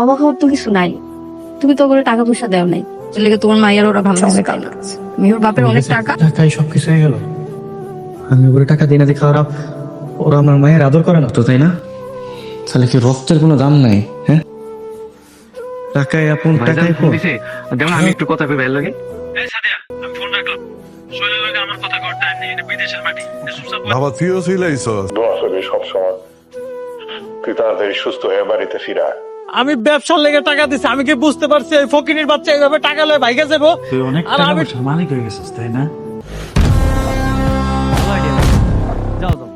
অবাক হওয়ার তো কিছু নাই। তুমি তো করে টাকা পয়সা দেও নাই, লেগে তোমার মাইয়ার ওরা ভালো আছে তাই না? মেহুর বাপের অনেক টাকা। টাকাই সবকিছু হয়ে গেল। আমি ওপরে টাকা দিই না দেখে ওরা আমার মায়ের আদর করে না তো, তাই না? তাহলে কি রক্তের কোনো দাম নাই? হ্যাঁ, টাকায় আপন টাকায় ফোন আপন। দিছে, যেমন আমি একটু কথা কই ভাইয়ের লাগে। এই সাদিয়া, আমি ফোন রাখলাম। শৈলের লাগে আমার কথা কওয়ার টাইম নেই, এটা বিদেশের মাটি। চুপচাপ বাবা তুইও ছিলাইছস। দোয়া করি সবসময় তুই তাড়াতাড়ি সুস্থ হয়ে বাড়িতে ফিরা। আমি ব্যবসার লেগে টাকা দিছি, আমি কি বুঝতে পারছি এই ফকিনীর বাচ্চা এইভাবে টাকা লয়ে ভাইগা যাবো? তুই অনেক আর টাকা আমি পয়সার মালিক হয়ে গেছিস, তাই না? যাও যাও,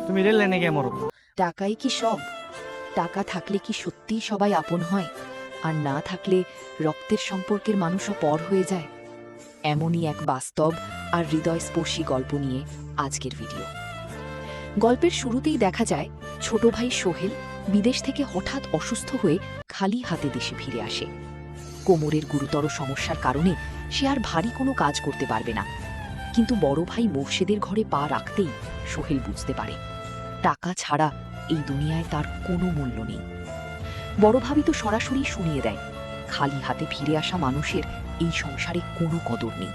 তুমি রেল লাইনে গিয়ে মরো। টাকাই কি সব? টাকা থাকলে কি সত্যিই সবাই আপন হয়, আর না থাকলে রক্তের সম্পর্কের মানুষও পর হয়ে যায়? এমনই এক বাস্তব আর হৃদয়স্পর্শী গল্প নিয়ে আজকের ভিডিও। গল্পের শুরুতেই দেখা যায় ছোট ভাই সোহেল বিদেশ থেকে হঠাৎ অসুস্থ হয়ে খালি হাতে দেশে ফিরে আসে। কোমরের গুরুতর সমস্যার কারণে সে আর ভারী কোনো কাজ করতে পারবে না। কিন্তু বড় ভাই মোর্শেদের ঘরে পা রাখতেই সোহেল বুঝতে পারে টাকা ছাড়া এই দুনিয়ায় তার কোনো মূল্য নেই। বড় ভাবি তো সরাসরি শুনিয়ে দেয় খালি হাতে ফিরে আসা মানুষের এই সংসারে কোনো কদর নেই।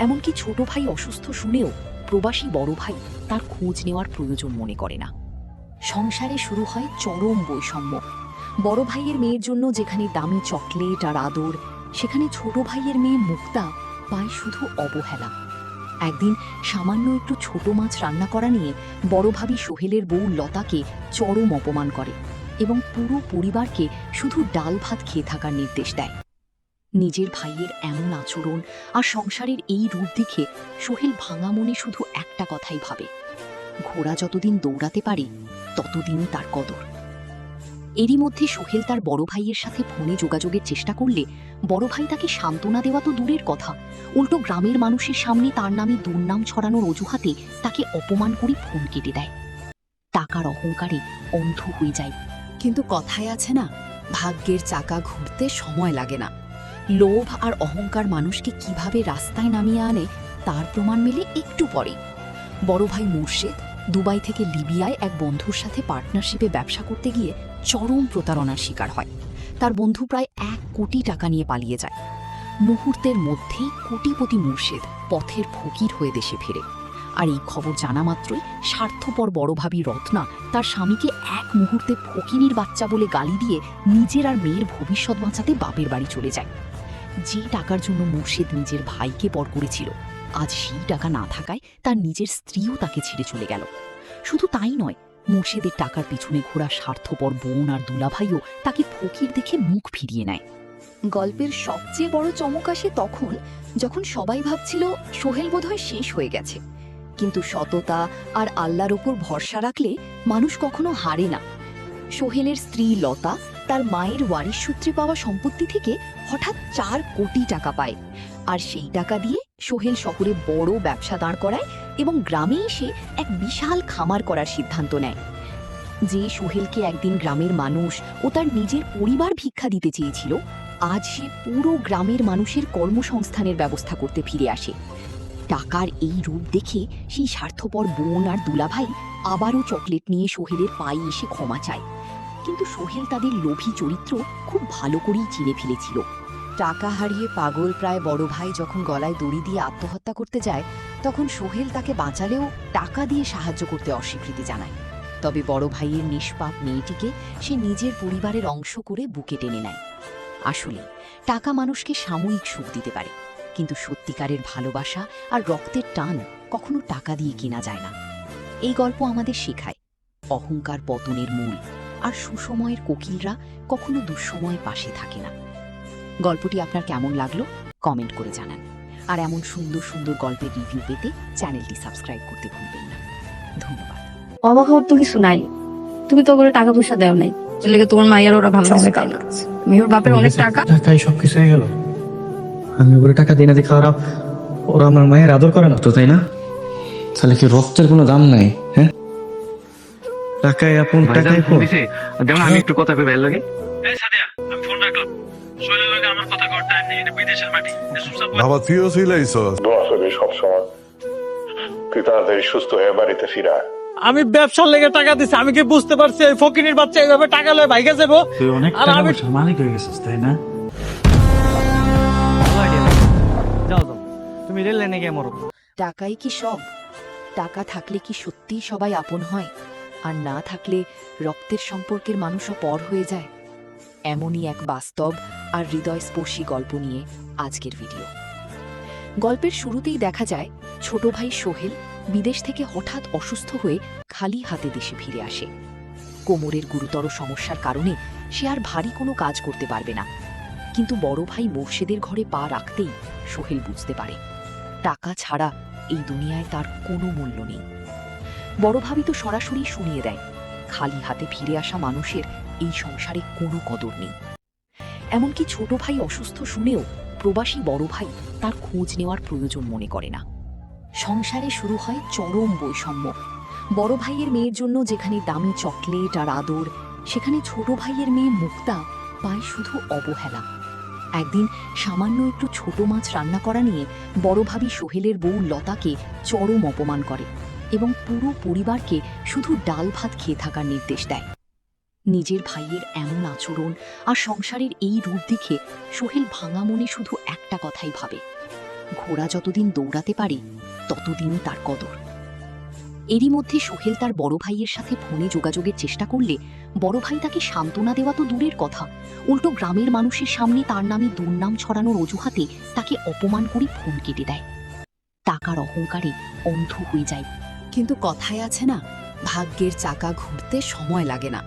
এমনকি ছোট ভাই অসুস্থ শুনেও প্রবাসী বড় ভাই তার খোঁজ নেওয়ার প্রয়োজন মনে করে না। সংসারে শুরু হয় চরম বৈষম্য। বড় ভাইয়ের মেয়ের জন্য যেখানে দামি চকলেট আর আদর, সেখানে ছোট ভাইয়ের মেয়ে মুক্তা পায় শুধু অবহেলা। একদিন সামান্য একটু ছোট মাছ রান্না করা নিয়ে বড় ভাবি সোহেলের বউ লতাকে চরম অপমান করে এবং পুরো পরিবারকে শুধু ডাল ভাত খেয়ে থাকার নির্দেশ দেয়। নিজের ভাইয়ের এমন আচরণ আর সংসারের এই রূপ দেখে সোহেল ভাঙা মনে শুধু একটা কথাই ভাবে, ঘোড়া যতদিন দৌড়াতে পারে ততদিনই তার কদর। এরই মধ্যে সোহেল তার বড় ভাইয়ের সাথে ফোনে যোগাযোগের চেষ্টা করলে বড় ভাই তাকে সান্ত্বনা দেওয়া তো দূরের কথা, উল্টো গ্রামের মানুষের সামনে তার নামে দুর্নাম ছড়ানোর অজুহাতে তাকে অপমান করে ফোন কেটে দেয়। টাকার অহংকারে অন্ধ হয়ে যায়। কিন্তু কথায় আছে না, ভাগ্যের চাকা ঘুরতে সময় লাগে না। লোভ আর অহংকার মানুষকে কিভাবে রাস্তায় নামিয়ে আনে তার প্রমাণ মেলে একটু পরে। বড় ভাই মুর্শেদ দুবাই থেকে লিবিয়ায় এক বন্ধুর সাথে পার্টনারশিপে ব্যবসা করতে গিয়ে চরম প্রতারণার শিকার হয়। তার বন্ধু প্রায় 1 কোটি টাকা নিয়ে পালিয়ে যায়। মুহূর্তের মধ্যেই কোটিপতি মুর্শেদ পথের ফকির হয়ে দেশে ফেরে। আর এই খবর জানা মাত্রই স্বার্থপর বড় ভাবি রত্না তার স্বামীকে এক মুহূর্তে ফকিনীর বাচ্চা বলে গালি দিয়ে নিজের আর মেয়ের ভবিষ্যৎ বাঁচাতে বাপের বাড়ি চলে যায়। যে টাকার জন্য মুর্শেদ নিজের ভাইকে পর করেছিল, আজ সেই টাকা না থাকায় তার নিজের স্ত্রীও তাকে ছেড়ে চলে গেল। শুধু তাই নয়, মুর্শেদের টাকার পিছনে ঘোরা স্বার্থপর বোন আর দুলাভাইও তাকে ফকির দেখে মুখ ফিরিয়ে নেয়। গল্পের সবচেয়ে বড় চমক আসে তখন, যখন সবাই ভাবছিল সোহেল বোধহয় শেষ হয়ে গেছে। কিন্তু সততা আর আল্লাহর ওপর ভরসা রাখলে মানুষ কখনো হারে না। সোহেলের স্ত্রী লতা তার মায়ের ওয়ারিশ সূত্রে পাওয়া সম্পত্তি থেকে হঠাৎ 4 কোটি টাকা পায়। আর সেই টাকা দিয়ে সোহেল শহরে বড় ব্যবসা দাঁড় করায় এবং গ্রামে এসে এক বিশাল খামার করার সিদ্ধান্ত নেয়। যে সোহেলকে একদিন গ্রামের মানুষ ও তার নিজের পরিবার ভিক্ষা দিতে চেয়েছিল, আজ সে পুরো গ্রামের মানুষের কর্মসংস্থানের ব্যবস্থা করতে ফিরে আসে। টাকার এই রূপ দেখে সেই স্বার্থপর বোন আর দুলাভাই আবারও চকলেট নিয়ে সোহেলের পায়ে এসে ক্ষমা চায়। কিন্তু সোহেল তাদের লোভী চরিত্র খুব ভালো করেই চিনে ফেলেছিল। টাকা হারিয়ে পাগল প্রায় বড় ভাই যখন গলায় দড়ি দিয়ে আত্মহত্যা করতে যায়, তখন সোহেল তাকে বাঁচালেও টাকা দিয়ে সাহায্য করতে অস্বীকৃতি জানায়। তবে বড় ভাইয়ের নিষ্পাপ মেয়েটিকে সে নিজের পরিবারের অংশ করে বুকে টেনে নেয়। আসলে টাকা মানুষকে সাময়িক সুখ দিতে পারে, কিন্তু সত্যিকারের ভালোবাসা আর রক্তের টান কখনো টাকা দিয়ে কেনা যায় না। এই গল্প আমাদের শেখায় অহংকার পতনের মূল, আর সুসময়ের কোকিলরা কখনো দুঃসময়ে পাশে থাকে না। গল্পটি আপনার কেমন লাগলো কমেন্ট করে জানান। আর এমন সুন্দর সুন্দর গল্পের রিভিউ পেতে চ্যানেলটি সাবস্ক্রাইব করতে ভুলবেন না। ধন্যবাদ। অবাক হওয়ার তো কিছু নাই। তুমি তো করে টাকা পয়সা দেও নাই, লেগে তোমার মাইয়ার ওরা ভালো আছে তাই না? মেহুর বাপের অনেক টাকা। টাকাই সবকিছু হয়ে গেল। আমি ওপরে টাকা দিই না দেখে ওরা আমার মায়ের আদর করে না তো, তাই না? তাহলে কি রক্তের কোনো দাম নাই? হ্যাঁ, টাকায় আপন টাকায় ফোন আপন। দিছে, যেমন আমি একটু কথা কই ভাইয়ের লাগে। এই সাদিয়া, আমি ফোন রাখলাম। শৈলের লাগে আমার কথা কওয়ার টাইম নেই, এটা বিদেশের মাটি। চুপচাপ বাবা তুইও ছিলাইছস। দোয়া করি সবসময় তুই তাড়াতাড়ি সুস্থ হয়ে বাড়িতে ফিরা। আমি ব্যবসার লেগে টাকা দিছি, আমি কি বুঝতে পারছি এই ফকিনির বাচ্চা এইভাবে টাকা লয়ে ভাইগা যাবো? তুই অনেক আর টাকা আমি- পয়সার মালিক হয়ে গেছিস তাই না? যাও যাও, তুমি রেল লাইনে গিয়ে মরো। টাকাই কি সব? টাকা থাকলে কি সত্যিই সবাই আপন হয়, আর না থাকলে রক্তের সম্পর্কের মানুষও পর হয়ে যায়? এমনই এক বাস্তব আর হৃদয়স্পর্শী গল্প নিয়ে আজকের ভিডিও। গল্পের শুরুতেই দেখা যায় ছোট ভাই সোহেল বিদেশ থেকে হঠাৎ অসুস্থ হয়ে খালি হাতে দেশে ফিরে আসে। কোমরের গুরুতর সমস্যার কারণে সে আর ভারী কোনো কাজ করতে পারবে না। কিন্তু বড় ভাই মোর্শেদের ঘরে পা রাখতেই সোহেল বুঝতে পারে টাকা ছাড়া এই দুনিয়ায় তার কোনো মূল্য নেই। বড় ভাবি তো সরাসরি শুনিয়ে দেয় খালি হাতে ফিরে আসা মানুষের এই সংসারে কোনো কদর নেই। এমনকি ছোট ভাই অসুস্থ শুনেও প্রবাসী বড় ভাই তার খোঁজ নেওয়ার প্রয়োজন মনে করে না। সংসারে শুরু হয় চরম বৈষম্য। বড় ভাইয়ের মেয়ের জন্য যেখানে দামি চকলেট আর আদর, সেখানে ছোট ভাইয়ের মেয়ে মুক্তা পায় শুধু অবহেলা। একদিন সামান্য একটু ছোট মাছ রান্না করা নিয়ে বড় ভাবি সোহেলের বউ লতাকে চরম অপমান করে এবং পুরো পরিবারকে শুধু ডাল ভাত খেয়ে থাকার নির্দেশ দেয়। নিজের ভাইয়ের এমন আচরণ আর সংসারের এই রূপ দেখে সোহেল ভাঙা মনে শুধু একটা কথাই ভাবে, ঘোড়া যতদিন দৌড়াতে পারে ততদিনই তার কদর। এরই মধ্যে সোহেল তার বড় ভাইয়ের সাথে ফোনে যোগাযোগের চেষ্টা করলে বড় ভাই তাকে সান্ত্বনা দেওয়া তো দূরের কথা, উল্টো গ্রামের মানুষের সামনে তার নামে দুর্নাম ছড়ানোর অজুহাতে তাকে অপমান করে ফোন কেটে দেয়। টাকার অহংকারে অন্ধ হয়ে যায়। কিন্তু কথায় আছে না, ভাগ্যের চাকা ঘুরতে সময় লাগে না।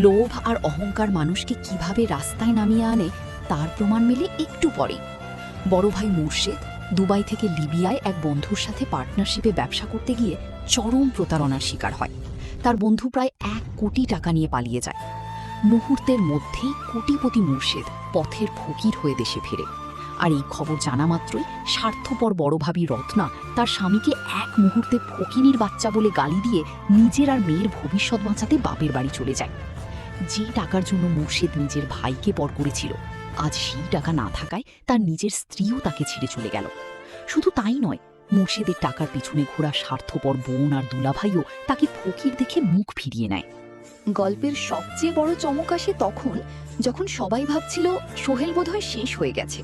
লোভ আর অহংকার মানুষকে কিভাবে রাস্তায় নামিয়ে আনে তার প্রমাণ মেলে একটু পরে। বড় ভাই মুর্শেদ দুবাই থেকে লিবিয়ায় এক বন্ধুর সাথে পার্টনারশিপে ব্যবসা করতে গিয়ে চরম প্রতারণার শিকার হয়। তার বন্ধু প্রায় 1 কোটি টাকা নিয়ে পালিয়ে যায়। মুহূর্তের মধ্যেই কোটিপতি মুর্শেদ পথের ফকির হয়ে দেশে ফেরে। আর এই খবর জানা মাত্রই স্বার্থপর বড় ভাবি রত্না তার স্বামীকে এক মুহূর্তে ফকিনীর বাচ্চা বলে গালি দিয়ে নিজের আর মেয়ের ভবিষ্যৎ বাঁচাতে বাপের বাড়ি চলে যায়। যে টাকার জন্য মুর্শেদ নিজের ভাইকে পর করেছিল, আজ সেই টাকা না থাকায় তার নিজের স্ত্রীও তাকে ছেড়ে চলে গেল। শুধু তাই নয়, মুর্শেদের টাকার পিছনে ঘোরা স্বার্থপর বোন আর দুলাভাইও তাকে ফকির দেখে মুখ ফিরিয়ে নেয়। গল্পের সবচেয়ে বড় চমক আসে তখন, যখন সবাই ভাবছিল সোহেল বোধহয় শেষ হয়ে গেছে।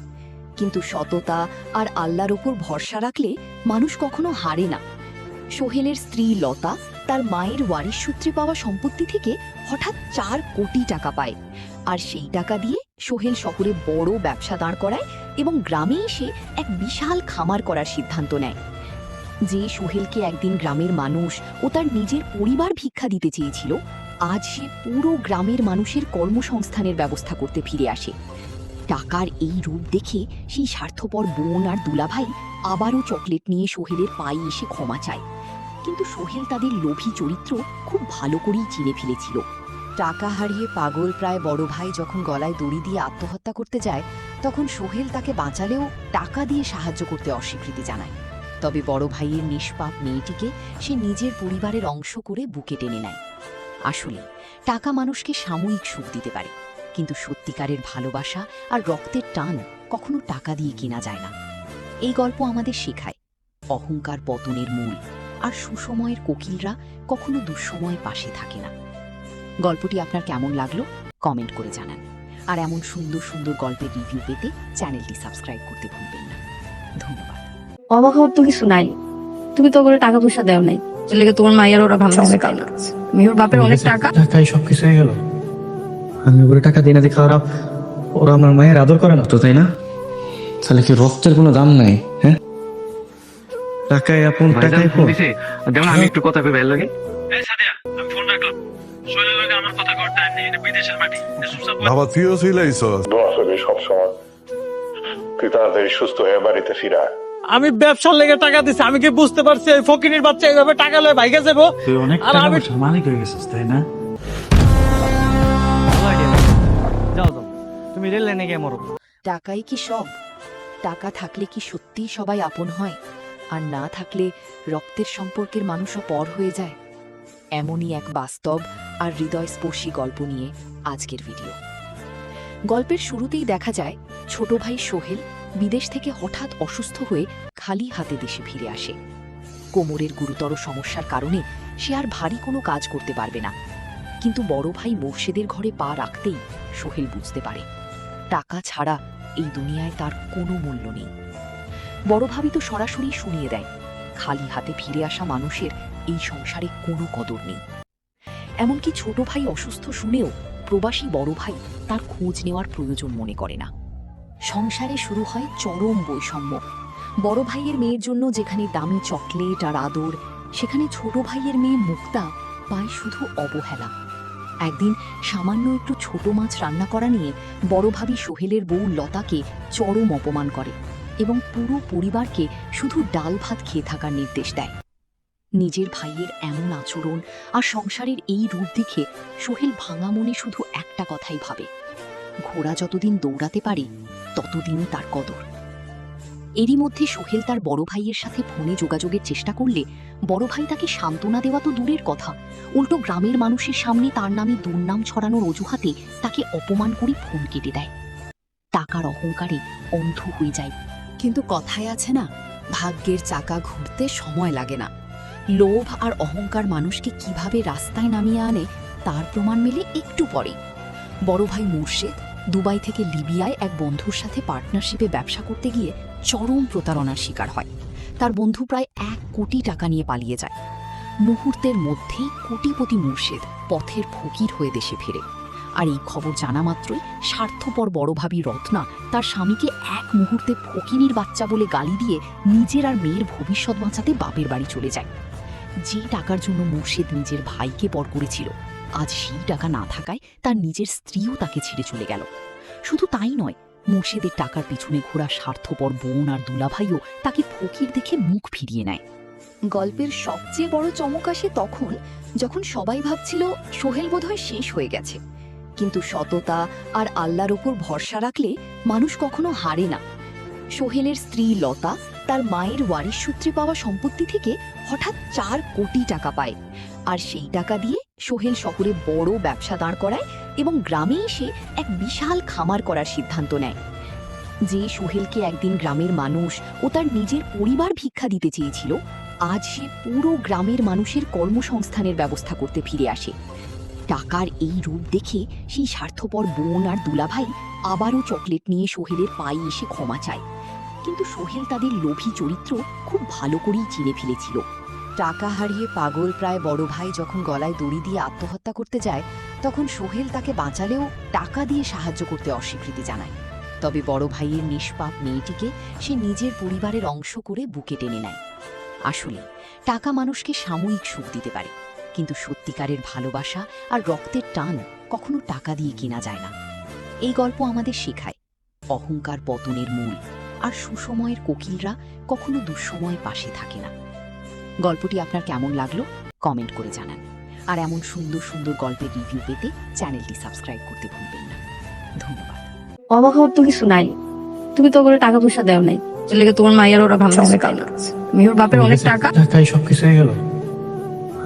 কিন্তু সততা আর আল্লাহর ওপর ভরসা রাখলে মানুষ কখনো হারে না। সোহেলের স্ত্রী লতা তার মায়ের ওয়ারিশ সূত্রে পাওয়া সম্পত্তি থেকে হঠাৎ 4 কোটি টাকা পায়, আর সেই টাকা দিয়ে সোহেল শহরে বড় ব্যবসা দাঁড় করায় এবং গ্রামে এসে এক বিশাল খামার করার সিদ্ধান্ত নেয়। যে সোহেলকে একদিন গ্রামের মানুষ ও তার নিজের পরিবার ভিক্ষা দিতে চেয়েছিল, আজ সে পুরো গ্রামের মানুষের কর্মসংস্থানের ব্যবস্থা করতে ফিরে আসে। টাকার এই রূপ দেখে সেই স্বার্থপর বোন আর দুলাভাই আবারও চকলেট নিয়ে সোহেলের পায়ে এসে ক্ষমা চায়। কিন্তু সোহেল তাদের লোভী চরিত্র খুব ভালো করেই চিনে ফেলেছিল। টাকা হারিয়ে পাগল প্রায় বড় ভাই যখন গলায় দড়ি দিয়ে আত্মহত্যা করতে যায়, তখন সোহেল তাকে বাঁচালেও টাকা দিয়ে সাহায্য করতে অস্বীকৃতি জানায়। তবে বড় ভাইয়ের নিষ্পাপ মেয়েটিকে সে নিজের পরিবারের অংশ করে বুকে টেনে নেয়। আসলে টাকা মানুষকে সাময়িক সুখ দিতে পারে, কিন্তু সত্যিকারের ভালোবাসা আর রক্তের টান কখনো টাকা দিয়ে কেনা যায় না। এই গল্প আমাদের শেখায় অহংকার পতনের মূল, আর সুসময়ের কোকিলরা কখনো দুঃসময়ে পাশে থাকে না। গল্পটি আপনার কেমন লাগলো কমেন্ট করে জানান। আর এমন সুন্দর সুন্দর গল্পের রিভিউ পেতে চ্যানেলটি সাবস্ক্রাইব করতে ভুলবেন না। ধন্যবাদ। অবাক হওয়ার তো কিছু নাই, তুমি তো করে টাকা পয়সা দেও নাই, এর লেগে তোমার মায়ের ওরা ভালো আছে তাই না? মেহুর বাপের অনেক টাকা। টাকাই সবকিছু হয়ে গেল। আমি ওগুলো টাকা দিই না দেখে ওরা আমার মায়ের আদর করে না তো, তাই না? তাহলে কি রক্তের কোনো দাম নাই? হ্যাঁ, টাকাই আপন, টাকাই ফোন আপন। দিছে, দেখো আমি একটু কথা কই ভাইয়ের লগে। এই সাদিয়া, আমি ফোন রাখলাম। সোহেলের লগে আমার কথা কওয়ার টাইম নেই, এটা বিদেশের মাটি। চুপচাপ বাবা তুইও ছিলাইছস, দোয়া করবি সবসময় তুই তাড়াতাড়ি সুস্থ হয়ে বাড়িতে ফিরা। আমি ব্যবসার লেগে টাকা দিছি, আমি কি বুঝতে পারছি এই ফকিনির বাচ্চা এইভাবে টাকা লয়ে ভাইগা যাবো? তুই অনেক আর টাকা আমি- পয়সার মালিক হয়ে গেছিস তাই না? যাও যাও, তুমি রেল লাইনে গিয়ে মরো। টাকাই কি সব? টাকা থাকলে কি সত্যিই সবাই আপন হয়, আর না থাকলে রক্তের সম্পর্কের মানুষও পর হয়ে যায়? এমনই এক বাস্তব আর হৃদয়স্পর্শী গল্প নিয়ে আজকের ভিডিও। গল্পের শুরুতেই দেখা যায় ছোট ভাই সোহেল বিদেশ থেকে হঠাৎ অসুস্থ হয়ে খালি হাতে দেশে ফিরে আসে। কোমরের গুরুতর সমস্যার কারণে সে আর ভারী কোনো কাজ করতে পারবে না। কিন্তু বড় ভাই মোর্শেদের ঘরে পা রাখতেই সোহেল বুঝতে পারে টাকা ছাড়া এই দুনিয়ায় তার কোনো মূল্য নেই। বড় ভাবি তো সরাসরি শুনিয়ে দেয় খালি হাতে ফিরে আসা মানুষের এই সংসারে কোনো কদর নেই। এমনকি ছোট ভাই অসুস্থ শুনেও প্রবাসী বড় ভাই তার খোঁজ নেওয়ার প্রয়োজন মনে করে না। সংসারে শুরু হয় চরম বৈষম্য। বড় ভাইয়ের মেয়ের জন্য যেখানে দামি চকলেট আর আদর, সেখানে ছোট ভাইয়ের মেয়ে মুক্তা পায় শুধু অবহেলা। একদিন সামান্য একটু ছোট মাছ রান্না করা নিয়ে বড় ভাবি সোহেলের বউ লতাকে চরম অপমান করে এবং পুরো পরিবারকে শুধু ডাল ভাত খেয়ে থাকার নির্দেশ দেয়। নিজের ভাইয়ের এমন আচরণ আর সংসারের এই রূপ দেখে সোহেল ভাঙা মনে শুধু একটা কথাই ভাবে, ঘোড়া যতদিন দৌড়াতে পারে ততদিনই তার কদর। এরই মধ্যে সোহেল তার বড় ভাইয়ের সাথে ফোনে যোগাযোগের চেষ্টা করলে বড় ভাই তাকে সান্ত্বনা দেওয়া তো দূরের কথা, উল্টো গ্রামের মানুষের সামনে তার নামে দুর্নাম ছড়ানোর অজুহাতে তাকে অপমান করে ফোন কেটে দেয়। টাকার অহংকারে অন্ধ হয়ে যায়। কিন্তু কথায় আছে না, ভাগ্যের চাকা ঘুরতে সময় লাগে না। লোভ আর অহংকার মানুষকে কিভাবে রাস্তায় নামিয়ে আনে তার প্রমাণ মেলে একটু পরে। বড় ভাই মুর্শেদ দুবাই থেকে লিবিয়ায় এক বন্ধুর সাথে পার্টনারশিপে ব্যবসা করতে গিয়ে চরম প্রতারণার শিকার হয়। তার বন্ধু প্রায় 1 কোটি টাকা নিয়ে পালিয়ে যায়। মুহূর্তের মধ্যেই কোটিপতি মুর্শেদ পথের ফকির হয়ে দেশে ফেরে। আর এই খবর জানা মাত্রই স্বার্থপর বড় ভাবি রত্না তার স্বামীকে এক মুহূর্তে ফকিনীর বাচ্চা বলে গালি দিয়ে নিজের আর মেয়ের ভবিষ্যৎ বাঁচাতে বাপের বাড়ি চলে যায়। যে টাকার জন্য মুর্শেদ নিজের ভাইকে পর করেছিল, আজ সেই টাকা না থাকায় তার নিজের স্ত্রীও তাকে ছেড়ে চলে গেল। শুধু তাই নয়, মুর্শেদের টাকার পিছনে ঘোরা স্বার্থপর বোন আর দুলাভাইও তাকে ফকির দেখে মুখ ফিরিয়ে নেয়। গল্পের সবচেয়ে বড় চমক আসে তখন, যখন সবাই ভাবছিল সোহেল বোধহয় শেষ হয়ে গেছে। কিন্তু সততা আর আল্লাহর ওপর ভরসা রাখলে মানুষ কখনো হারে না। সোহেলের স্ত্রী লতা তার মায়ের ওয়ারিশ সূত্রে পাওয়া সম্পত্তি থেকে হঠাৎ 4 কোটি টাকা পায়। আর সেই টাকা দিয়ে সোহেল শহরে বড় ব্যবসা দাঁড় করায় এবং গ্রামে এসে এক বিশাল খামার করার সিদ্ধান্ত নেয়। যে সোহেলকে একদিন গ্রামের মানুষ ও তার নিজের পরিবার ভিক্ষা দিতে চেয়েছিল, আজ সে পুরো গ্রামের মানুষের কর্মসংস্থানের ব্যবস্থা করতে ফিরে আসে। টাকার এই রূপ দেখে সেই স্বার্থপর বোন আর দুলাভাই আবারও চকলেট নিয়ে সোহেলের পায়ে এসে ক্ষমা চায়। কিন্তু সোহেল তাদের লোভী চরিত্র খুব ভালো করেই চিনে ফেলেছিল। টাকা হারিয়ে পাগল প্রায় বড় ভাই যখন গলায় দড়ি দিয়ে আত্মহত্যা করতে যায়, তখন সোহেল তাকে বাঁচালেও টাকা দিয়ে সাহায্য করতে অস্বীকৃতি জানায়। তবে বড় ভাইয়ের নিষ্পাপ মেয়েটিকে সে নিজের পরিবারের অংশ করে বুকে টেনে নেয়। আসলে টাকা মানুষকে সাময়িক সুখ দিতে পারে, কিন্তু সত্যিকারের ভালোবাসা আর রক্তের টান কখনো টাকা দিয়ে কেনা যায় না। এই গল্প আমাদের শেখায় অহংকার পতনের মূল, আর সুসময়ের কোকিলরা কখনো দুঃসময়ে পাশে থাকে না। গল্পটি আপনার কেমন লাগলো কমেন্ট করে জানান। আর এমন সুন্দর সুন্দর গল্পের রিভিউ পেতে চ্যানেলটি সাবস্ক্রাইব করতে ভুলবেন না। ধন্যবাদ। অবাক হওয়ার তো কিছু নাই, তুমি তো করে টাকা পয়সা দেও নাই, এর লেগে তোমার মায়ের ওরা ভালো আছে তাই না? মেহুর বাপের অনেক টাকা, টাকাই সবকিছু হয়ে গেল।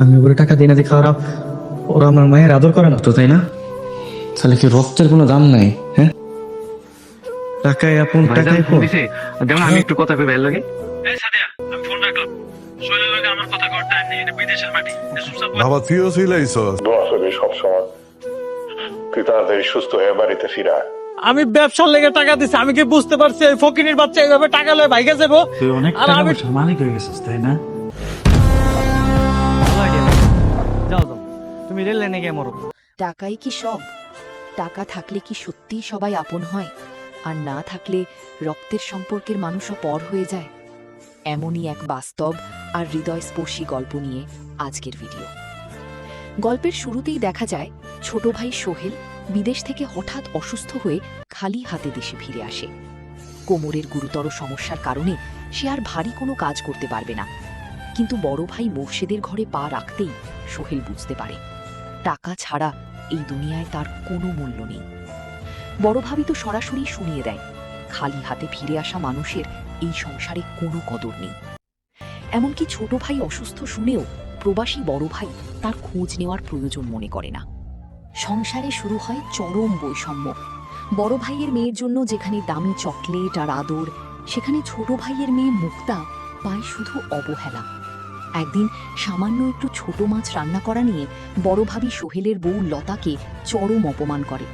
আমি ওগুলো টাকা দিই না দেখে ওরা আমার মায়ের আদর করে না তো, তাই না? তাহলে কি রক্তের কোনো দাম নাই? হ্যাঁ, টাকাই আপন, টাকাই ফোন পর। দিছে, দেখুন আমি একটু কথা কই ভাইয়ের লগে। এই সাদিয়া, আমি ফোন রাখলাম। সোহেলের লগে আমার কথা কওয়ার টাইম নেই, এটা বিদেশের মাটি। বাবা তুইও ছিলাইছস, দোয়া করি সবসময় তুই তাড়াতাড়ি সুস্থ হয়ে বাড়িতে ফিরা। আমি ব্যবসার লেগে টাকা দিছি, আমি কি বুঝতে পারছি এই ফকিনীর বাচ্চা এইভাবে টাকা লয়ে ভাইগা যাবো? তুই অনেক আর টাকা আমি পয়সার মালিক হয়ে গেছিস, তাই না? যাও যাও, তুমি রেল লাইনে গিয়ে মরো। টাকাই কি সব? টাকা থাকলে কি সত্যিই সবাই আপন হয়, আর না থাকলে রক্তের সম্পর্কের মানুষও পর হয়ে যায়? এমনই এক বাস্তব আর হৃদয়স্পর্শী গল্প নিয়ে আজকের ভিডিও। গল্পের শুরুতেই দেখা যায় ছোট ভাই সোহেল বিদেশ থেকে হঠাৎ অসুস্থ হয়ে খালি হাতে দেশে ফিরে আসে। কোমরের গুরুতর সমস্যার কারণে সে আর ভারী কোনো কাজ করতে পারবে না। কিন্তু বড় ভাই মোর্শেদের ঘরে পা রাখতেই সোহেল বুঝতে পারে টাকা ছাড়া এই দুনিয়ায় তার কোনো মূল্য নেই। বড় ভাবি তো সরাসরি শুনিয়ে দেয় খালি হাতে ফিরে আসা মানুষের এই সংসারে কোনো কদর নেই। এমনকি ছোট ভাই অসুস্থ শুনেও প্রবাসী বড় ভাই তার খোঁজ নেওয়ার প্রয়োজন মনে করে না। সংসারে শুরু হয় চরম বৈষম্য। বড় ভাইয়ের মেয়ের জন্য যেখানে দামি চকলেট আর আদর, সেখানে ছোট ভাইয়ের মেয়ে মুক্তা পায় শুধু অবহেলা। একদিন সামান্য একটু ছোট মাছ রান্না করা নিয়ে বড় ভাবি সোহেলের বউ লতাকে চরম অপমান করে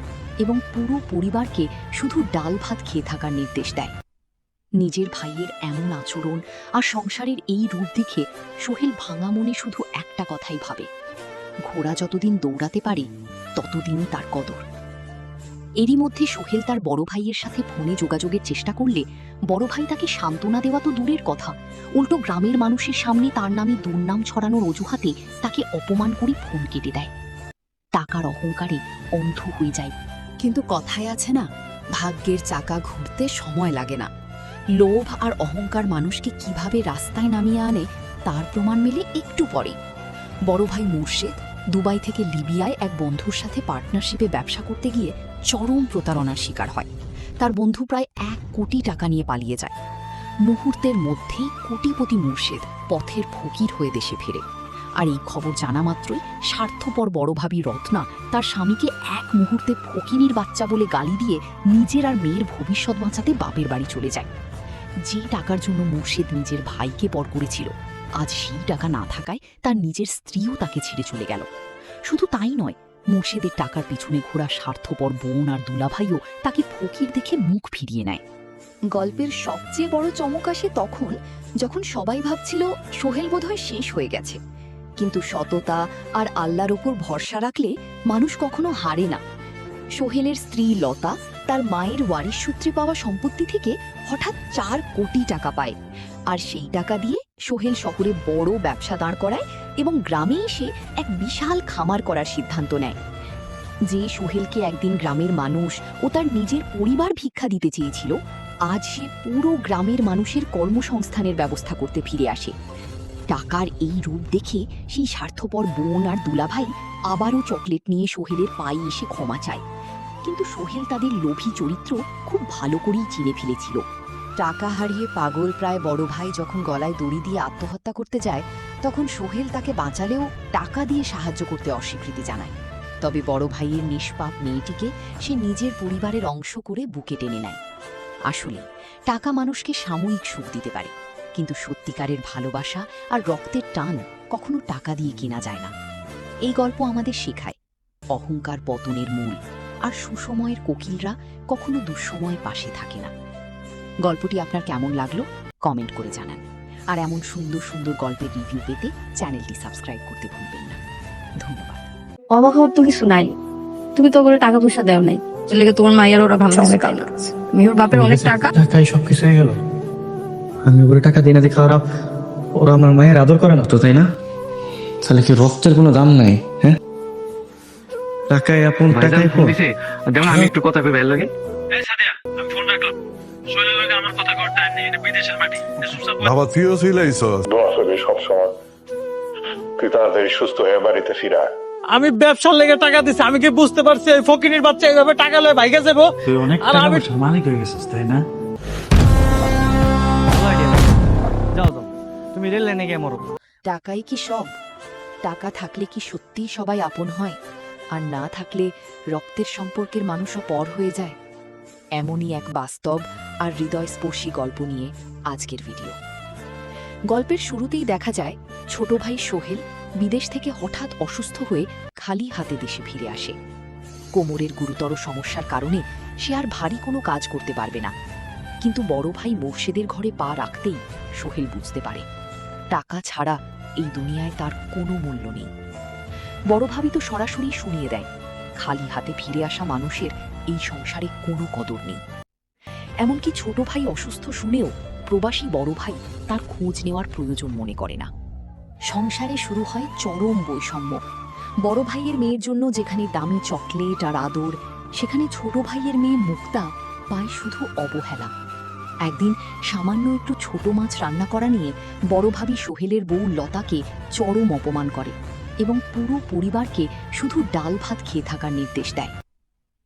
এবং পুরো পরিবারকে শুধু ডাল ভাত খেয়ে থাকার নির্দেশ দেয়। নিজের ভাইয়ের এমন আচরণ আর সংসারের এই রূপ দেখে সোহেল ভাঙা মনে শুধু একটা কথাই ভাবে, ঘোড়া যতদিন দৌড়াতে পারে ততদিনই তার কদর। এরই মধ্যে সোহেল তার বড় ভাইয়ের সাথে ফোনে যোগাযোগের চেষ্টা করলে বড় ভাই তাকে সান্ত্বনা দেওয়া তো দূরের কথা, উল্টো গ্রামের মানুষের সামনে তার নামে দুর্নাম ছড়ানোর অজুহাতে তাকে অপমান করে ফোন কেটে দেয়। টাকার অহংকারে অন্ধ হয়ে যায়। কিন্তু কথায় আছে না, ভাগ্যের চাকা ঘুরতে সময় লাগে না। লোভ আর অহংকার মানুষকে কিভাবে রাস্তায় নামিয়ে আনে তার প্রমাণ মেলে একটু পরে। বড় ভাই মুর্শেদ দুবাই থেকে লিবিয়ায় এক বন্ধুর সাথে পার্টনারশিপে ব্যবসা করতে গিয়ে চরম প্রতারণার শিকার হয়। তার বন্ধু প্রায় 1 কোটি টাকা নিয়ে পালিয়ে যায়। মুহূর্তের মধ্যেই কোটিপতি মুর্শেদ পথের ফকির হয়ে দেশে ফেরে। আর এই খবর জানা মাত্রই স্বার্থপর বড় ভাবি রত্না তার স্বামীকে এক মুহূর্তে ফকিনীর বাচ্চা বলে গালি দিয়ে নিজের আর মেয়ের ভবিষ্যৎ বাঁচাতে বাপের বাড়ি চলে যায়। যে টাকার জন্য মুর্শেদ নিজের ভাইকে পর করেছিল, আজ সেই টাকা না থাকায় তার নিজের স্ত্রীও তাকে ছেড়ে চলে গেল। শুধু তাই নয়, মুর্শেদের টাকার পিছনে ঘোরা স্বার্থপর বোন আর দুলাভাইও তাকে ফকির দেখে মুখ ফিরিয়ে নেয়। গল্পের সবচেয়ে বড় চমক আসে তখন, যখন সবাই ভাবছিল সোহেল বোধহয় শেষ হয়ে গেছে। কিন্তু সততা আর আল্লাহর ওপর ভরসা রাখলে মানুষ কখনো হারে না। সোহেলের স্ত্রী লতা তার মায়ের ওয়ারিশ সূত্রে পাওয়া সম্পত্তি থেকে হঠাৎ 4 কোটি টাকা পায়। আর সেই টাকা দিয়ে সোহেল শহরে বড় ব্যবসা দাঁড় করায় এবং গ্রামে এসে এক বিশাল খামার করার সিদ্ধান্ত নেয়। যে সোহেলকে একদিন গ্রামের মানুষ ও তার নিজের পরিবার ভিক্ষা দিতে চেয়েছিল, আজ সে পুরো গ্রামের মানুষের কর্মসংস্থানের ব্যবস্থা করতে ফিরে আসে। টাকার এই রূপ দেখে সেই স্বার্থপর বোন আর দুলাভাই আবারও চকলেট নিয়ে সোহেলের পায়ে এসে ক্ষমা চায়। কিন্তু সোহেল তাদের লোভী চরিত্র খুব ভালো করেই চিনে ফেলেছিল। টাকা হারিয়ে পাগল প্রায় বড় ভাই যখন গলায় দড়ি দিয়ে আত্মহত্যা করতে যায়, তখন সোহেল তাকে বাঁচালেও টাকা দিয়ে সাহায্য করতে অস্বীকৃতি জানায়। তবে বড় ভাইয়ের নিষ্পাপ মেয়েটিকে সে নিজের পরিবারের অংশ করে বুকে টেনে নেয়। আসলে টাকা মানুষকে সাময়িক সুখ দিতে পারে, কিন্তু সত্যিকারের ভালোবাসা আর রক্তের টান কখনো টাকা দিয়ে কেনা যায় না। এই গল্প আমাদের শেখায় অহংকার পতনের মূল, আর সুসময়ের কোকিলরা কখনো দুঃসময়ে পাশে থাকে না। গল্পটি আপনার কেমন লাগলো কমেন্ট করে জানান। আর এমন সুন্দর সুন্দর গল্পের রিভিউ পেতে চ্যানেলটি সাবস্ক্রাইব করতে ভুলবেন না। ধন্যবাদ। অবাক হওয়ার তো কিছু নাই, তুমি তো করে টাকা পয়সা দেও নাই, এর লেগে তোমার মায়ের ওরা ভালো আছে তাই না? মেহুর বাপের অনেক টাকা, টাকাই সবকিছু হয়ে গেল। আমি ওগুলো টাকা দিই না দেখে ওরা আমার মায়ের আদর করে না তো, তাই না? তাহলে কি রক্তের কোনো দাম নাই? হ্যাঁ, টাকাই আপন, টাকাই ফোন আপন। দিছে, দেখুন আমি একটু কথা কই ভাইয়ের লগে। এই সাদিয়া, আমি ফোন রাখলাম। সোহেলের লগে আমার কথা কর টাইম নেই, এটা বিদেশের মাটি। বাবা তুইও ছিলাইছস, দোয়া করি সবসময় তুই তাড়াতাড়ি সুস্থ হয়ে বাড়িতে ফিরা। আমি ব্যবসার লেগে টাকা দিছি, আমি কি বুঝতে পারছি এই ফকিনীর বাচ্চা এইভাবে টাকা লয়ে ভাইগা যাবো? তুই অনেক আর টাকা আমি পয়সার মালিক হয়ে গেছিস, তাই না? যাও যাও, তুমি রেল লাইনে গিয়ে মরো। টাকাই কি সব? টাকা থাকলে কি সত্যিই সবাই আপন হয়, আর না থাকলে রক্তের সম্পর্কের মানুষও পর হয়ে যায়? এমনই এক বাস্তব আর হৃদয়স্পর্শী গল্প নিয়ে আজকের ভিডিও। গল্পের শুরুতেই দেখা যায় ছোট ভাই সোহেল বিদেশ থেকে হঠাৎ অসুস্থ হয়ে খালি হাতে দেশে ফিরে আসে। কোমরের গুরুতর সমস্যার কারণে সে আর ভারী কোনো কাজ করতে পারবে না। কিন্তু বড় ভাই মোর্শেদের ঘরে পা রাখতেই সোহেল বুঝতে পারে টাকা ছাড়া এই দুনিয়ায় তার কোনো মূল্য নেই। বড় ভাবি তো সরাসরি শুনিয়ে দেয়, খালি হাতে ফিরে আসা মানুষের এই সংসারে কোনো কদর নেই। এমনকি ছোট ভাই অসুস্থ শুনেও প্রবাসী বড় ভাই তার খোঁজ নেওয়ার প্রয়োজন মনে করে না। সংসারে শুরু হয় চরম বৈষম্য। বড় ভাইয়ের মেয়ের জন্য যেখানে দামি চকলেট আর আদর, সেখানে ছোট ভাইয়ের মেয়ে মুক্তা পায় শুধু অবহেলা। একদিন সামান্য একটু ছোট মাছ রান্না করা নিয়ে বড় ভাবি সোহেলের বউ লতাকে চরম অপমান করে এবং পুরো পরিবারকে শুধু ডাল ভাত খেয়ে থাকার নির্দেশ দেয়।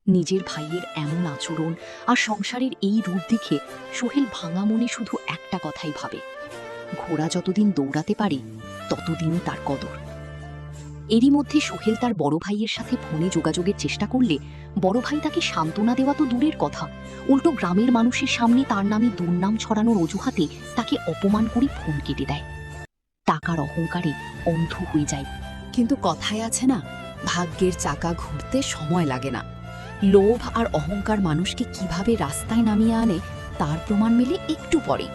নিজের ভাইয়ের এমন আচরণ আর সংসারের এই রূপ দেখে সোহেল ভাঙা মনে শুধু একটা কথাই ভাবে, ঘোড়া যতদিন দৌড়াতে পারে ততদিনই তার কদর। এরই মধ্যে সোহেল তার বড় ভাইয়ের সাথে ফোনে যোগাযোগের চেষ্টা করলে বড় ভাই তাকে সান্ত্বনা দেওয়া তো দূরের কথা, উল্টো গ্রামের মানুষের সামনে তার নামে দুর্নাম ছড়ানোর অজুহাতে তাকে অপমান করে ফোন কেটে দেয়। টাকার অহংকারে অন্ধ হয়ে যায়। কিন্তু কথায় আছে না, ভাগ্যের চাকা ঘুরতে সময় লাগে না। লোভ আর অহংকার মানুষকে কিভাবে রাস্তায় নামিয়ে আনে তার প্রমাণ মেলে একটু পরে।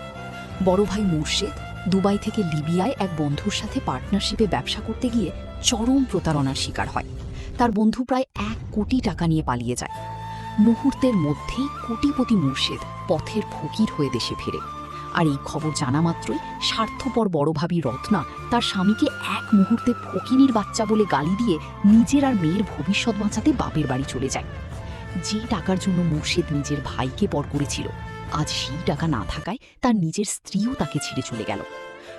বড় ভাই মুর্শেদ দুবাই থেকে লিবিয়ায় এক বন্ধুর সাথে পার্টনারশিপে ব্যবসা করতে গিয়ে চরম প্রতারণার শিকার হয়। তার বন্ধু প্রায় 1 কোটি টাকা নিয়ে পালিয়ে যায়। মুহূর্তের মধ্যেই কোটিপতি মুর্শেদ পথের ফকির হয়ে দেশে ফেরে। আর এই খবর জানা মাত্রই স্বার্থপর বড় ভাবি রত্না তার স্বামীকে এক মুহূর্তে ফকিনীর বাচ্চা বলে গালি দিয়ে নিজের আর মেয়ের ভবিষ্যৎ বাঁচাতে বাপের বাড়ি চলে যায়। যে টাকার জন্য মুর্শেদ নিজের ভাইকে পর করেছিল, আজ সেই টাকা না থাকায় তার নিজের স্ত্রীও তাকে ছেড়ে চলে গেল।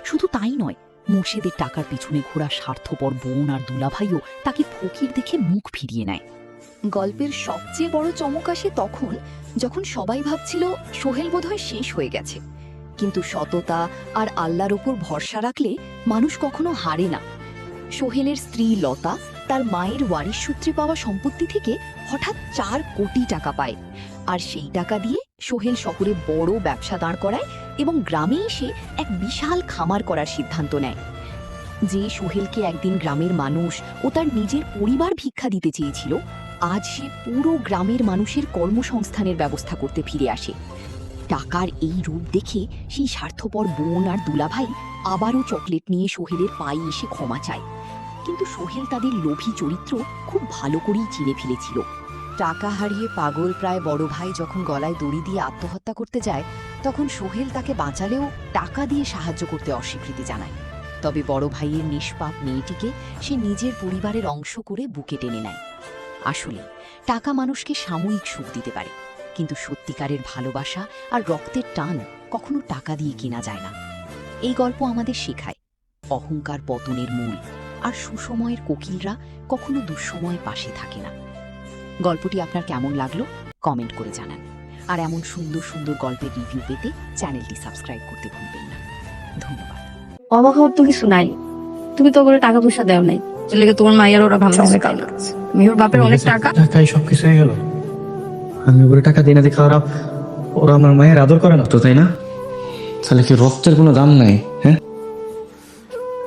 শুধু তাই নয়, মুর্শেদের টাকার পিছনে ঘোরা স্বার্থপর বোন আর দুলাভাইও তাকে ফকির দেখে মুখ ফিরিয়ে নেয়। গল্পের সবচেয়ে বড় চমক আসে তখন, যখন সবাই ভাবছিল সোহেল বোধহয় শেষ হয়ে গেছে। কিন্তু সততা আর আল্লাহর ওপর ভরসা রাখলে মানুষ কখনো হারে না। সোহেলের স্ত্রী লতা তার মায়ের ওয়ারিশ সূত্রে পাওয়া সম্পত্তি থেকে হঠাৎ 4 কোটি টাকা পায়। আর সেই টাকা দিয়ে সোহেল শহরে বড় ব্যবসা দাঁড় করায় এবং গ্রামে এসে এক বিশাল খামার করার সিদ্ধান্ত নেয়। যে সোহেলকে একদিন গ্রামের মানুষ ও তার নিজের পরিবার ভিক্ষা দিতে চেয়েছিল, আজ সে পুরো গ্রামের মানুষের কর্মসংস্থানের ব্যবস্থা করতে ফিরে আসে। টাকার এই রূপ দেখে সেই স্বার্থপর বোন আর দুলাভাই আবারও চকলেট নিয়ে সোহেলের পায়ে এসে ক্ষমা চায়। কিন্তু সোহেল তাদের লোভী চরিত্র খুব ভালো করেই চিনে ফেলেছিল। টাকা হারিয়ে পাগল প্রায় বড় ভাই যখন গলায় দড়ি দিয়ে আত্মহত্যা করতে যায়, তখন সোহেল তাকে বাঁচালেও টাকা দিয়ে সাহায্য করতে অস্বীকৃতি জানায়। তবে বড় ভাইয়ের নিষ্পাপ মেয়েটিকে সে নিজের পরিবারের অংশ করে বুকে টেনে নেয়। আসলে টাকা মানুষকে সাময়িক সুখ দিতে পারে, কিন্তু সত্যিকারের ভালোবাসা আর রক্তের টান কখনো টাকা দিয়ে কেনা যায় না। এই গল্প আমাদের শেখায় অহংকার পতনের মূল, আর সুসময়ের কোকিলরা কখনো দুঃসময়ে পাশে থাকে না। গল্পটি আপনার কেমন লাগলো কমেন্ট করে জানান। আর এমন সুন্দর সুন্দর গল্পের রিভিউ পেতে চ্যানেলটি সাবস্ক্রাইব করতে ভুলবেন না। ধন্যবাদ। অবাক হওয়ার তো কিছু নাই, তুমি তো করে টাকা পয়সা দেও নাই, এর লেগে তোমার মায়ের ওরা ভালো আছে তাই না? মেহুর বাপের অনেক টাকা, টাকাই সবকিছু হয়ে গেল। আমি ওগুলো টাকা দিই না দেখে ওরা আমার মায়ের আদর করে না তো, তাই না? তাহলে কি রক্তের কোনো দাম নাই? হ্যাঁ,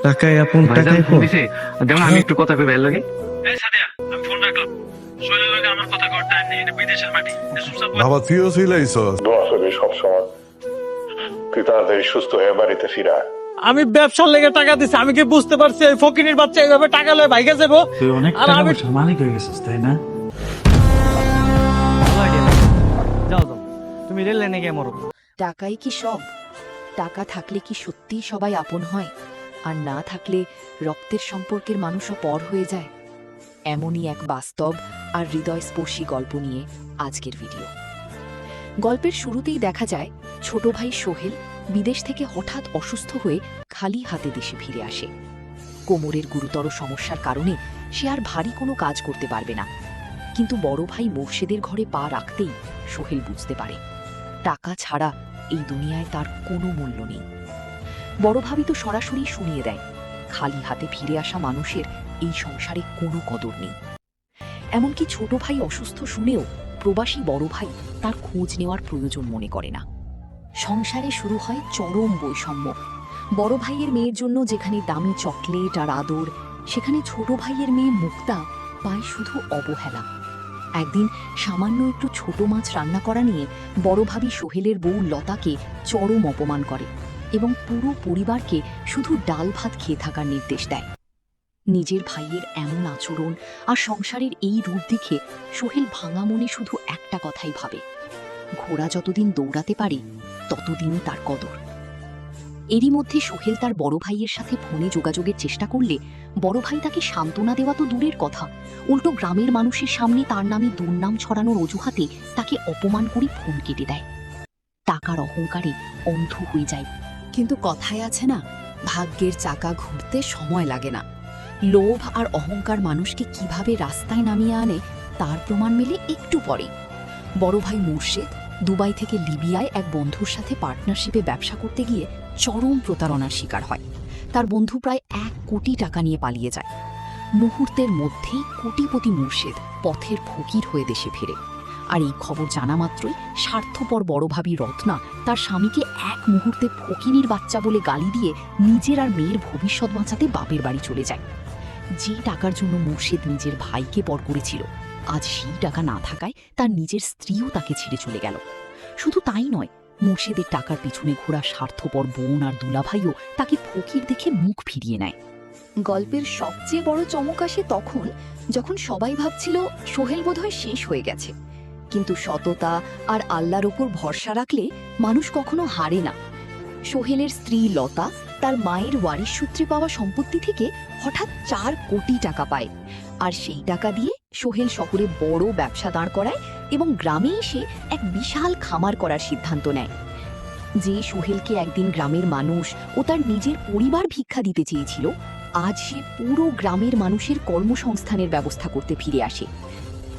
টাকাই আপন, টাকাই ফোন পর। দিছে, দেখো আমি একটু কথা কই ভাইয়ের লগে। এই সাদিয়া, আমি ফোন রাখলাম। সোহেলের লগে আমার কথা কওয়ার টাইম নেই, এটা বিদেশের মাটি। চুপচাপ বাবা তুইও ছিলাইছস, দোয়া করি সবসময় তুই তাড়াতাড়ি সুস্থ হয়ে বাড়িতে ফিরা। আমি ব্যবসার লেগে টাকা দিছি, আমি কি বুঝতে পারছি এই ফকিনীর বাচ্চা এইভাবে টাকা লয়ে ভাইগা যাবো? তুই অনেক আর টাকা আমি পয়সার মালিক হয়ে গেছিস, তাই না? যাও যাও, তুমি রেল লাইনে গিয়ে মরো। টাকাই কি সব? টাকা থাকলে কি সত্যিই সবাই আপন হয়, আর না থাকলে রক্তের সম্পর্কের মানুষও পর হয়ে যায়? এমনই এক বাস্তব আর হৃদয়স্পর্শী গল্প নিয়ে আজকের ভিডিও। গল্পের শুরুতেই দেখা যায় ছোট ভাই সোহেল বিদেশ থেকে হঠাৎ অসুস্থ হয়ে খালি হাতে দেশে ফিরে আসে। কোমরের গুরুতর সমস্যার কারণে সে আর ভারী কোনো কাজ করতে পারবে না। কিন্তু বড় ভাই মুর্শেদের ঘরে পা রাখতেই সোহেল বুঝতে পারে টাকা ছাড়া এই দুনিয়ায় তার কোনো মূল্য নেই। বড় ভাবি তো সরাসরি শুনিয়ে দেয় খালি হাতে ফিরে আসা মানুষের এই সংসারে কোনো কদর নেই। এমনকি ছোট ভাই অসুস্থ শুনেও প্রবাসী বড় ভাই তার খোঁজ নেওয়ার প্রয়োজন মনে করে না। সংসারে শুরু হয় চরম বৈষম্য। বড় ভাইয়ের মেয়ের জন্য যেখানে দামি চকলেট আর আদর, সেখানে ছোট ভাইয়ের মেয়ে মুক্তা পায় শুধু অবহেলা। একদিন সামান্য একটু ছোট মাছ রান্না করা নিয়ে বড় ভাবি সোহেলের বউ লতাকে চরম অপমান করে এবং পুরো পরিবারকে শুধু ডাল ভাত খেয়ে থাকার নির্দেশ দেয়। নিজের ভাইয়ের এমন আচরণ আর সংসারের এই রূপ দেখে সোহেল ভাঙা মনে শুধু একটা কথাই ভাবে, ঘোড়া যতদিন দৌড়াতে পারে ততদিনই তার কদর। এরই মধ্যে সোহেল তার বড় ভাইয়ের সাথে ফোনে যোগাযোগের চেষ্টা করলে বড় ভাই তাকে সান্ত্বনা দেওয়া তো দূরের কথা, উল্টো গ্রামের মানুষের সামনে তার নামে দুর্নাম ছড়ানোর অজুহাতে তাকে অপমান করে ফোন কেটে দেয়। টাকার অহংকারে অন্ধ হয়ে যায়। কিন্তু কথায় আছে না, ভাগ্যের চাকা ঘুরতে সময় লাগে না। লোভ আর অহংকার মানুষকে কিভাবে রাস্তায় নামিয়ে আনে তার প্রমাণ মেলে একটু পরে। বড় ভাই মুর্শেদ দুবাই থেকে লিবিয়ায় এক বন্ধুর সাথে পার্টনারশিপে ব্যবসা করতে গিয়ে চরম প্রতারণার শিকার হয়। তার বন্ধু প্রায় 1 কোটি টাকা নিয়ে পালিয়ে যায়। মুহূর্তের মধ্যেই কোটিপতি মুর্শেদ পথের ফকির হয়ে দেশে ফেরে। আর এই খবর জানা মাত্রই স্বার্থপর বড় ভাবি রত্না তার স্বামীকে এক মুহূর্তে ফকিনীর বাচ্চা বলে গালি দিয়ে নিজের আর মেয়ের ভবিষ্যৎ বাঁচাতে বাপের বাড়ি চলে যায়। যে টাকার জন্য মুর্শিদ নিজের ভাইকে পর করেছিল, আজ সেই টাকা না থাকায় তার নিজের স্ত্রীও তাকে ছেড়ে চলে গেল। শুধু তাই নয়, মুর্শিদের টাকার পিছনে ঘোরা স্বার্থপর বোন আর দুলাভাইও তাকে ফকির দেখে মুখ ফিরিয়ে নেয়। গল্পের সবচেয়ে বড় চমক আসে তখন যখন সবাই ভাবছিল সোহেল বোধহয় শেষ হয়ে গেছে, কিন্তু সততা আর আল্লাহর ওপর ভরসা রাখলে মানুষ কখনো হারে না। সোহেলের স্ত্রী লতা তার মায়ের ওয়ারিশ সূত্রে পাওয়া সম্পত্তি থেকে হঠাৎ 4 কোটি টাকা পায়, আর সেই টাকা দিয়ে সোহেল শহরে বড় ব্যবসা দাঁড় করায় এবং গ্রামে এসে এক বিশাল খামার করার সিদ্ধান্ত নেয়। যে সোহেলকে একদিন গ্রামের মানুষ ও তার নিজের পরিবার ভিক্ষা দিতে চেয়েছিল, আজ সে পুরো গ্রামের মানুষের কর্মসংস্থানের ব্যবস্থা করতে ফিরে আসে।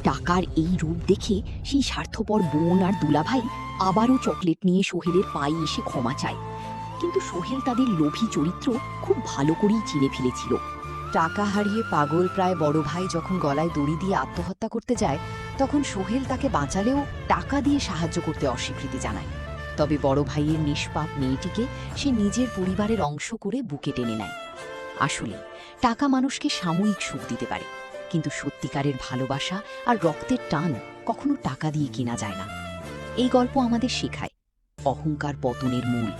টাকার এই রূপ দেখে সেই স্বার্থপর বোন আর দুলাভাই আবারও চকলেট নিয়ে সোহেলের পায়ে এসে ক্ষমা চায়, কিন্তু সোহেল তাদের লোভী চরিত্র খুব ভালো করেই চিনে ফেলেছিল। টাকা হারিয়ে পাগল প্রায় বড় ভাই যখন গলায় দড়ি দিয়ে আত্মহত্যা করতে যায়, তখন সোহেল তাকে বাঁচালেও টাকা দিয়ে সাহায্য করতে অস্বীকৃতি জানায়। তবে বড় ভাইয়ের নিষ্পাপ মেয়েটিকে সে নিজের পরিবারের অংশ করে বুকে টেনে নেয়। আসলে টাকা মানুষকে সাময়িক সুখ দিতে পারে, কিন্তু সত্যিকারের ভালোবাসা আর রক্তের টান কখনো টাকা দিয়ে কেনা যায় না। এই গল্প আমাদের শেখায় অহংকার পতনের মূল,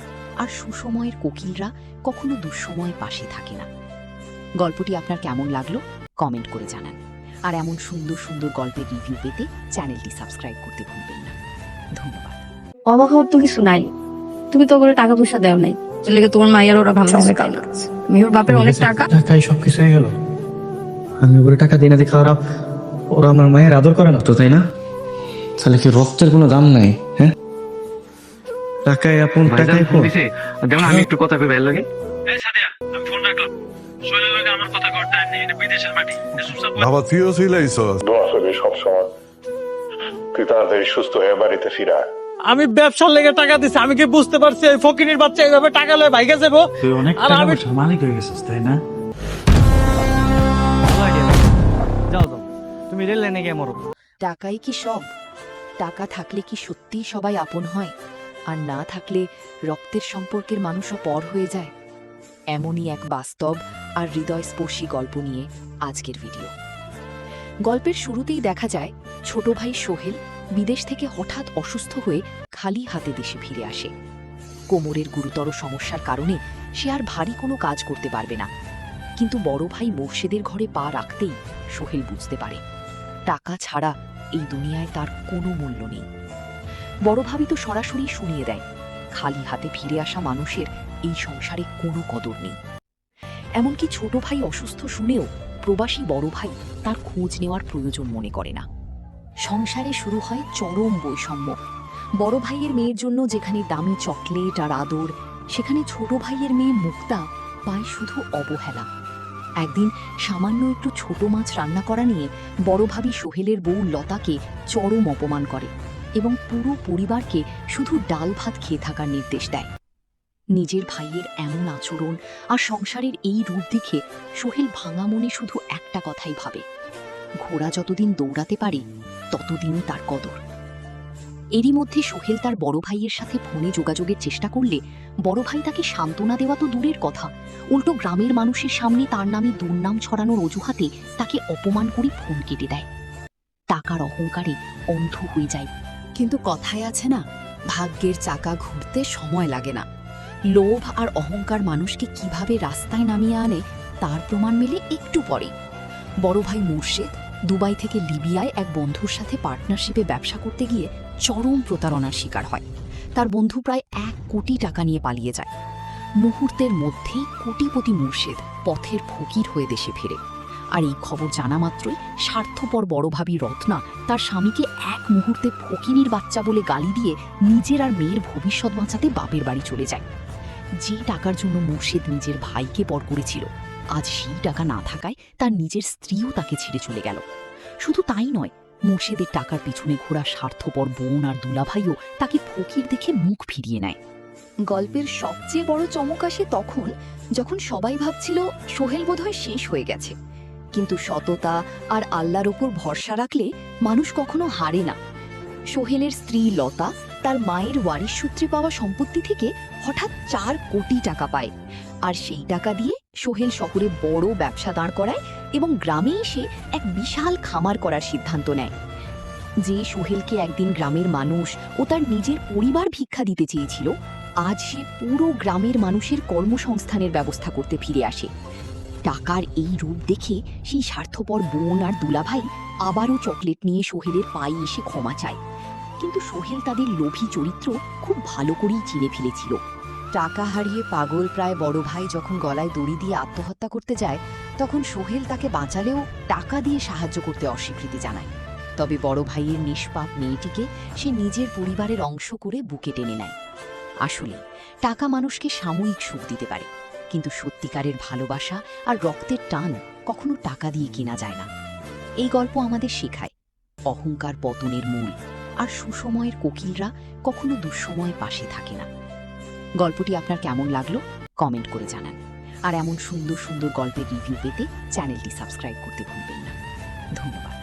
আর সুসময়ের কোকিলরা কখনো দুঃসময়ে পাশে থাকে না। গল্পটি আপনার কেমন লাগলো কমেন্ট করে জানান, আর এমন সুন্দর সুন্দর গল্পের রিভিউ পেতে চ্যানেলটি সাবস্ক্রাইব করতে ভুলবেন না। ধন্যবাদ। অবাক হওয়ার তো কিছু নাই, তুমি তো করে টাকা পয়সা দেও নাই, এর লেগে তোমার মায়ের ওরা ভালো আছে তাই না? মেহুর বাপের অনেক টাকা, টাকাই সবকিছু হয়ে গেল। আমি ওগুলো টাকা দিই না দেখে ওরা আমার মায়ের আদর করে না তো, তাই না? তাহলে কি রক্তের কোনো দাম নাই? হ্যাঁ, টাকাই আপন, টাকাই ফোন পর। দিছে, দেখো আমি একটু কথা কই ভাইয়ের লগে। এই সাদিয়া, আমি ফোন রাখলাম। সোহেলের লগে আমার কথা কওয়ার টাইম নেই, এটা বিদেশের মাটি। চুপচাপ বসে বাবা, তুইও ছিলাইছস। দোয়া করি সবসময় তুই তাড়াতাড়ি সুস্থ হয়ে বাড়িতে ফিরা। আমি ব্যবসার লেগে টাকা দিছি, আমি কি বুঝতে পারছি এই ফকিনীর বাচ্চা এইভাবে টাকা লয়ে ভাইগা যাবো? তুই অনেক আর টাকা আমি- পয়সার মালিক হয়ে গেছিস, তাই না? যাও যাও, তুমি রেল লাইনে গিয়ে মরো। টাকাই কি সব? টাকা থাকলে কি সত্যিই সবাই আপন হয়, আর না থাকলে রক্তের সম্পর্কের মানুষও পর হয়ে যায়? এমনই এক বাস্তব আর হৃদয়স্পর্শী গল্প নিয়ে আজকের ভিডিও। গল্পের শুরুতেই দেখা যায় ছোট ভাই সোহেল বিদেশ থেকে হঠাৎ অসুস্থ হয়ে খালি হাতে দেশে ফিরে আসে। কোমরের গুরুতর সমস্যার কারণে সে আর ভারী কোনো কাজ করতে পারবে না। কিন্তু বড় ভাই মোর্শেদের ঘরে পা রাখতেই সোহেল বুঝতে পারে টাকা ছাড়া এই দুনিয়ায় তার কোনো মূল্য নেই। বড় ভাবি তো সরাসরি শুনিয়ে দেয় খালি হাতে ফিরে আসা মানুষের এই সংসারে কোনো কদর নেই। এমনকি ছোট ভাই অসুস্থ শুনেও প্রবাসী বড় ভাই তার খোঁজ নেওয়ার প্রয়োজন মনে করে না। সংসারে শুরু হয় চরম বৈষম্য। বড় ভাইয়ের মেয়ের জন্য যেখানে দামি চকলেট আর আদর, সেখানে ছোট ভাইয়ের মেয়ে মুক্তা পায় শুধু অবহেলা। একদিন সামান্য একটু ছোট মাছ রান্না করা নিয়ে বড় ভাবি সোহেলের বউ লতাকে চরম অপমান করে এবং পুরো পরিবারকে শুধু ডাল ভাত খেয়ে থাকার নির্দেশ দেয়। নিজের ভাইয়ের এমন আচরণ আর সংসারের এই রূপ দেখে সোহেল ভাঙা মনে শুধু একটা কথাই ভাবে, ঘোড়া যতদিন দৌড়াতে পারে ততদিনই তার কদর। এরই মধ্যে সোহেল তার বড় ভাইয়ের সাথে ফোনে যোগাযোগের চেষ্টা করলে বড় ভাই তাকে সান্ত্বনা দেওয়া তো দূরের কথা, উল্টো গ্রামের মানুষের সামনে তার নামে দুর্নাম ছড়ানোর অজুহাতে তাকে অপমান করে ফোন কেটে দেয়। টাকার অহংকারে অন্ধ হয়ে যায়। কিন্তু কথায় আছে না, ভাগ্যের চাকা ঘুরতে সময় লাগে না। লোভ আর অহংকার মানুষকে কিভাবে রাস্তায় নামিয়ে আনে তার প্রমাণ মেলে একটু পরে। বড় ভাই মুর্শেদ দুবাই থেকে লিবিয়ায় এক বন্ধুর সাথে পার্টনারশিপে ব্যবসা করতে গিয়ে চরম প্রতারণার শিকার হয়। তার বন্ধু প্রায় 1 কোটি টাকা নিয়ে পালিয়ে যায়। মুহূর্তের মধ্যেই কোটিপতি মুর্শেদ পথের ফকির হয়ে দেশে ফেরে। আর এই খবর জানা মাত্রই স্বার্থপর বড় ভাবি রত্না তার স্বামীকে এক মুহূর্তে ফকিনীর বাচ্চা বলে গালি দিয়ে নিজের আর মেয়ের ভবিষ্যৎ বাঁচাতে বাপের বাড়ি চলে যায়। যে টাকার জন্য মুর্শেদ নিজের ভাইকে পর করেছিল, আজ সেই টাকা না থাকায় তার নিজের স্ত্রীও তাকে ছেড়ে চলে গেল। শুধু তাই নয়, মুর্শেদের টাকার পিছনে ঘোরা স্বার্থপর বোন আর দুলাভাইও তাকে ফকির দেখে মুখ ফিরিয়ে নেয়। গল্পের সবচেয়ে বড় চমক আসে তখন যখন সবাই ভাবছিল সোহেল বোধহয় শেষ হয়ে গেছে, কিন্তু সততা আর আল্লাহর ওপর ভরসা রাখলে মানুষ কখনো হারে না। সোহেলের স্ত্রী লতা তার মায়ের ওয়ারিশ সূত্রে পাওয়া সম্পত্তি থেকে হঠাৎ 4 কোটি টাকা পায়, আর সেই টাকা দিয়ে সোহেল শহরে বড় ব্যবসা দাঁড় করায় এবং গ্রামে এসে এক বিশাল খামার করার সিদ্ধান্ত নেয়। যে সোহেলকে একদিন গ্রামের মানুষ ও তার নিজের পরিবার ভিক্ষা দিতে চেয়েছিল, আজ সে পুরো গ্রামের মানুষের কর্মসংস্থানের ব্যবস্থা করতে ফিরে আসে। টাকার এই রূপ দেখে সেই স্বার্থপর বোন আর দুলাভাই আবারও চকলেট নিয়ে সোহেলের পায়ে এসে ক্ষমা চায়, কিন্তু সোহেল তাদের লোভী চরিত্র খুব ভালো করেই চিনে ফেলেছিল। টাকা হারিয়ে পাগল প্রায় বড় ভাই যখন গলায় দড়ি দিয়ে আত্মহত্যা করতে যায়, তখন সোহেল তাকে বাঁচালেও টাকা দিয়ে সাহায্য করতে অস্বীকৃতি জানায়। তবে বড় ভাইয়ের নিষ্পাপ মেয়েটিকে সে নিজের পরিবারের অংশ করে বুকে টেনে নেয়। আসলে টাকা মানুষকে সাময়িক সুখ দিতে পারে, কিন্তু সত্যিকারের ভালোবাসা আর রক্তের টান কখনো টাকা দিয়ে কেনা যায় না। এই গল্প আমাদের শেখায় অহংকার পতনের মূল, আর সুসময়ের কোকিলরা কখনো দুঃসময়ে পাশে থাকে না। গল্পটি আপনার কেমন লাগলো কমেন্ট করে জানান, আর এমন সুন্দর সুন্দর গল্পের রিভিউ পেতে চ্যানেলটি সাবস্ক্রাইব করতে ভুলবেন না। ধন্যবাদ।